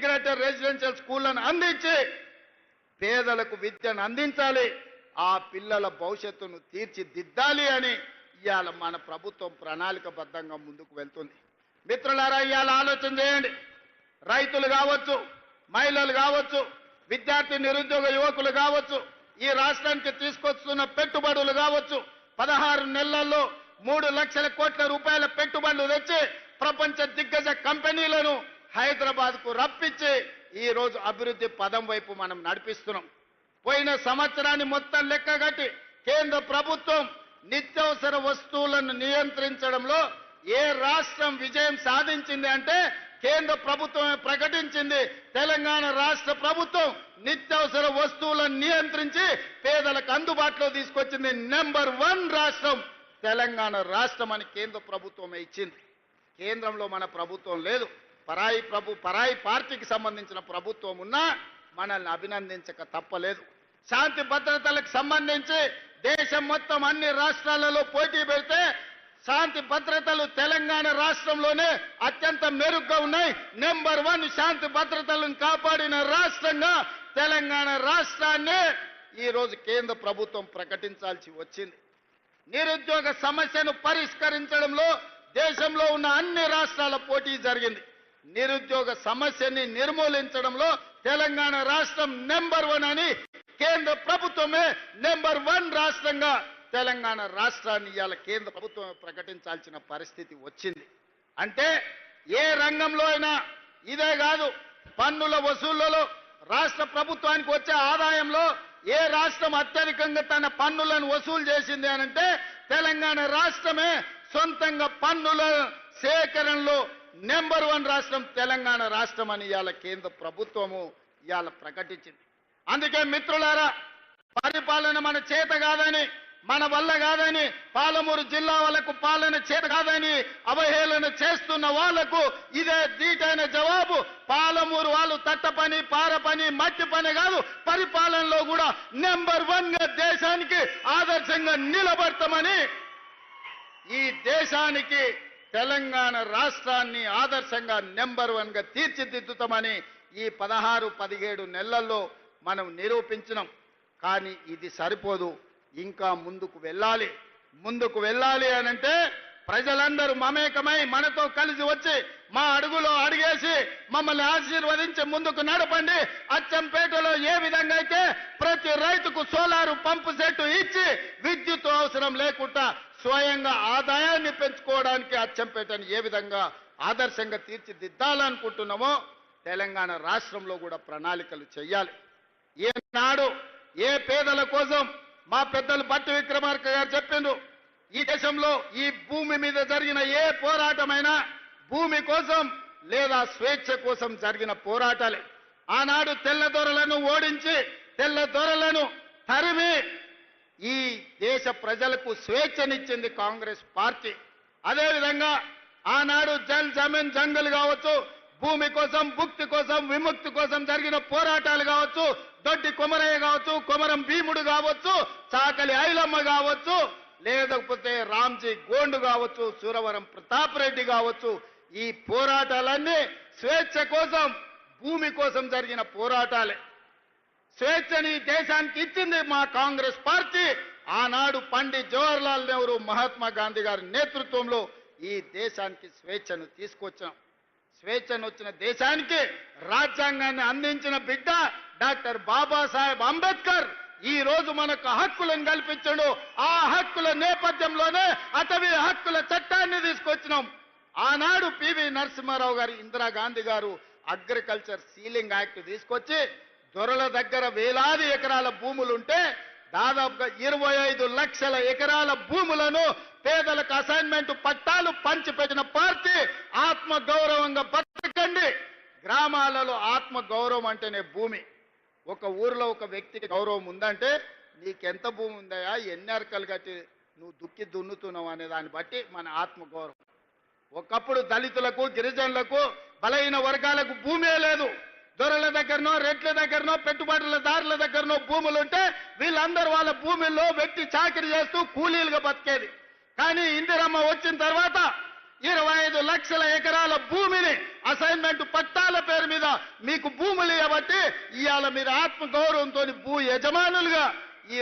Integrated residential స్కూళ్లను అందించి పేదలకు విద్యను అందించాలి, ఆ పిల్లల భవిష్యత్తును తీర్చిదిద్దాలి అని ఇవాళ మన ప్రభుత్వం ప్రణాళికబద్ధంగా ముందుకు వెళ్తుంది. మిత్రులారా, ఇవాళ ఆలోచన చేయండి. రైతులు కావచ్చు, మహిళలు కావచ్చు, విద్యార్థి నిరుద్యోగ యువకులు కావచ్చు, ఈ రాష్ట్రానికి తీసుకొస్తున్న పెట్టుబడులు కావచ్చు, 16 నెలల్లో 3 లక్షల కోట్ల రూపాయల పెట్టుబడులు తెచ్చి ప్రపంచ దిగ్గజ కంపెనీలను హైదరాబాద్కు రప్పించి ఈ రోజు అభివృద్ధి పదం వైపు మనం నడిపిస్తున్నాం. పోయిన సంవత్సరాన్ని మొత్తం లెక్కగట్టి కేంద్ర ప్రభుత్వం నిత్యావసర వస్తువులను నియంత్రించడంలో ఏ రాష్ట్రం విజయం సాధించింది అంటే కేంద్ర ప్రభుత్వమే ప్రకటించింది. తెలంగాణ రాష్ట్ర ప్రభుత్వం నిత్యావసర వస్తువులను నియంత్రించి పేదలకు అందుబాటులో తీసుకొచ్చింది. నెంబర్ 1 రాష్ట్రం తెలంగాణ రాష్ట్రం అని కేంద్ర ప్రభుత్వమే ఇచ్చింది. కేంద్రంలో మన ప్రభుత్వం లేదు, పరాయి పార్టీకి సంబంధించిన ప్రభుత్వం ఉన్నా మనల్ని అభినందించక తప్పలేదు. శాంతి భద్రతలకు సంబంధించి దేశం మొత్తం అన్ని రాష్ట్రాలలో పోటీ పెడితే శాంతి భద్రతలు తెలంగాణ రాష్ట్రంలోనే అత్యంత మెరుగ్గా ఉన్నాయి. నెంబర్ 1 శాంతి భద్రతలను కాపాడిన రాష్ట్రంగా తెలంగాణ రాష్ట్రాన్ని ఈ రోజు కేంద్ర ప్రభుత్వం ప్రకటించాల్సి వచ్చింది. నిరుద్యోగ సమస్యను పరిష్కరించడంలో దేశంలో ఉన్న అన్ని రాష్ట్రాల పోటీ జరిగింది. నిరుద్యోగ సమస్యని నిర్మూలించడంలో తెలంగాణ రాష్ట్రం నెంబర్ 1 అని కేంద్ర ప్రభుత్వమే నెంబర్ 1 రాష్ట్రంగా తెలంగాణ రాష్ట్రాన్ని ఇవాళ కేంద్ర ప్రభుత్వం ప్రకటించాల్సిన పరిస్థితి వచ్చింది. అంటే ఏ రంగంలో అయినా ఇదే కాదు, పన్నుల వసూళ్లలో రాష్ట్ర ప్రభుత్వానికి వచ్చే ఆదాయంలో ఏ రాష్ట్రం అత్యధికంగా తన పన్నులను వసూలు చేసింది అనంటే తెలంగాణ రాష్ట్రమే. సొంతంగా పన్నుల సేకరణలో నెంబర్ 1 రాష్ట్రం తెలంగాణ రాష్ట్రం అని ఇవాళ కేంద్ర ప్రభుత్వము ఇవాళ ప్రకటించింది. అందుకే మిత్రులారా, పరిపాలన మన చేత కాదని, మన వల్ల కాదని, పాలమూరు జిల్లా వాళ్ళకు పాలన చేత కాదని అవహేళన చేస్తున్న వాళ్లకు ఇదే ధీటైన జవాబు. పాలమూరు వాళ్ళు తట్ట పని, పార పని, మట్టి పని కాదు, పరిపాలనలో కూడా నెంబర్ 1గా దేశానికి ఆదర్శంగా నిలబడతామని, ఈ దేశానికి తెలంగాణ రాష్ట్రాన్ని ఆదర్శంగా నెంబర్ 1గా తీర్చిదిద్దుతామని ఈ 16-17 నెలల్లో మనం నిరూపించినాం. కానీ ఇది సరిపోదు, ఇంకా ముందుకు వెళ్ళాలి అనంటే ప్రజలందరూ మమేకమై మనతో కలిసి వచ్చి మా అడుగులో అడిగేసి మమ్మల్ని ఆశీర్వదించి ముందుకు నడపండి. అచ్చంపేటలో ఏ విధంగా అయితే ప్రతి రైతుకు సోలారు పంపు సెట్టు ఇచ్చి విద్యుత్ అవసరం లేకుండా స్వయంగా ఆదాయాన్ని పెంచుకోవడానికి అచ్చంపేటను ఏ విధంగా ఆదర్శంగా తీర్చిదిద్దాలనుకుంటున్నామో తెలంగాణ రాష్ట్రంలో కూడా ప్రణాళికలు చేయాలి. ఏనాడు ఏ పేదల కోసం మా పెద్దలు బట్టి విక్రమార్క గారు చెప్పిండ్రు, ఈ దేశంలో ఈ భూమి మీద జరిగిన ఏ పోరాటమైనా భూమి కోసం లేదా స్వేచ్ఛ కోసం జరిగిన పోరాటాలే. ఆనాడు తెల్లదొరలను ఓడించి తెల్లదొరలను తరిమి ఈ దేశ ప్రజలకు స్వేచ్ఛనిచ్చింది కాంగ్రెస్ పార్టీ. అదేవిధంగా ఆనాడు జల్ జమీన్ జంగల్ కావచ్చు, భూమి కోసం, భుక్తి కోసం, విముక్తి కోసం జరిగిన పోరాటాలు కావచ్చు, దొడ్డి కొమరయ్య కావచ్చు, కొమరం భీముడు కావచ్చు, చాకలి ఐలమ్మ కావచ్చు, లేకపోతే రామ్జీ గోండు కావచ్చు, సూరవరం ప్రతాప్ రెడ్డి కావచ్చు, ఈ పోరాటాలన్నీ స్వేచ్ఛ కోసం, భూమి కోసం జరిగిన పోరాటాలే. స్వేచ్ఛని దేశానికి ఇచ్చింది మా కాంగ్రెస్ పార్టీ. ఆనాడు పండిత్ జవహర్లాల్ నెహ్రూ, మహాత్మా గాంధీ గారి నేతృత్వంలో ఈ దేశానికి స్వేచ్ఛను తీసుకొచ్చాం. స్వేచ్ఛను వచ్చిన దేశానికి రాజ్యాంగాన్ని అందించిన బిడ్డ డాక్టర్ బాబాసాహెబ్ అంబేద్కర్ ఈ రోజు మనకు హక్కులను కల్పించాడు. ఆ హక్కుల నేపథ్యంలోనే అటవీ హక్కుల చట్టాన్ని తీసుకొచ్చినాం. ఆనాడు పివి నరసింహారావు గారు, ఇందిరాగాంధీ గారు అగ్రికల్చర్ సీలింగ్ యాక్ట్ తీసుకొచ్చి దొరల దగ్గర వేలాది ఎకరాల భూములుంటే దాదాపుగా 25 లక్షల ఎకరాల భూములను పేదలకు అసైన్మెంట్ పట్టాలు పంచిపెట్టిన పార్టీ. ఆత్మగౌరవంగా బతకండి. గ్రామాలలో ఆత్మగౌరవం అంటేనే భూమి. ఒక ఊరిలో ఒక వ్యక్తికి గౌరవం ఉందంటే నీకెంత భూమి ఉందయా, ఎన్ని అరకలు కట్టి నువ్వు దుక్కి దున్నుతున్నావు అనే దాన్ని బట్టి మన ఆత్మగౌరవం. ఒకప్పుడు దళితులకు, గిరిజనులకు, బలహీన వర్గాలకు భూమే లేదు. దొరల దగ్గరనో, రెడ్ల దగ్గరనో, పెట్టుబడులదారుల దగ్గరనో భూములుంటే వీళ్ళందరూ వాళ్ళ భూముల్లో వ్యక్తి చాకరీ చేస్తూ కూలీలుగా బతికేది. కానీ ఇందిరమ్మ వచ్చిన తర్వాత 25 లక్షల ఎకరాల భూమిని అసైన్మెంట్ పట్టాల పేరు మీద మీకు భూములు ఇవ్వబట్టి ఇవాళ మీరు ఆత్మగౌరవంతో భూ యజమానులుగా ఈ